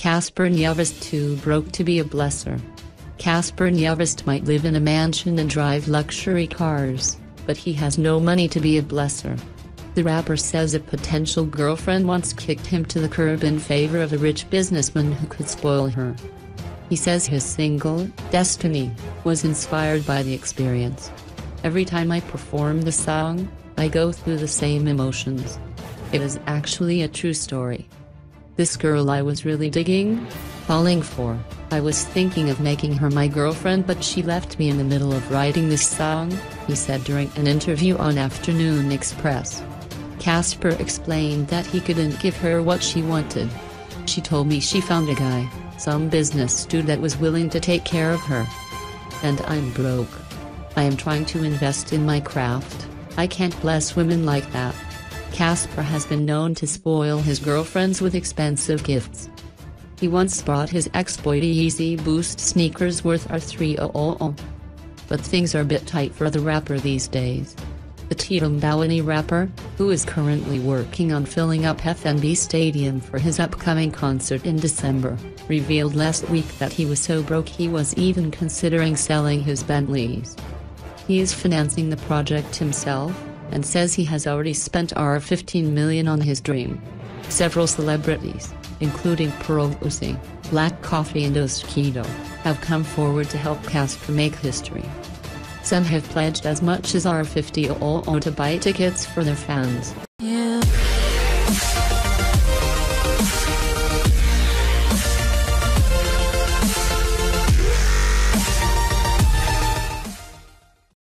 Casper Nyovest too broke to be a blesser. Casper Nyovest might live in a mansion and drive luxury cars, but he has no money to be a blesser. The rapper says a potential girlfriend once kicked him to the curb in favor of a rich businessman who could spoil her. He says his single, Destiny, was inspired by the experience. Every time I perform the song, I go through the same emotions. It is actually a true story. This girl I was really digging, falling for, I was thinking of making her my girlfriend, but she left me in the middle of writing this song, he said during an interview on Afternoon Express. Casper explained that he couldn't give her what she wanted. She told me she found a guy, some business dude that was willing to take care of her. And I'm broke. I am trying to invest in my craft. I can't bless women like that. Casper has been known to spoil his girlfriends with expensive gifts. He once bought his ex-boy Yeezy Boost sneakers worth $300. But things are a bit tight for the rapper these days. The Tirumbawani rapper, who is currently working on filling up FNB Stadium for his upcoming concert in December, revealed last week that he was so broke he was even considering selling his Bentleys. He is financing the project himself, and says he has already spent $15 million on his dream. Several celebrities, including Pearl Uzi, Black Coffee and Oskido, have come forward to help Casper make history. Some have pledged as much as $50 to buy tickets for their fans.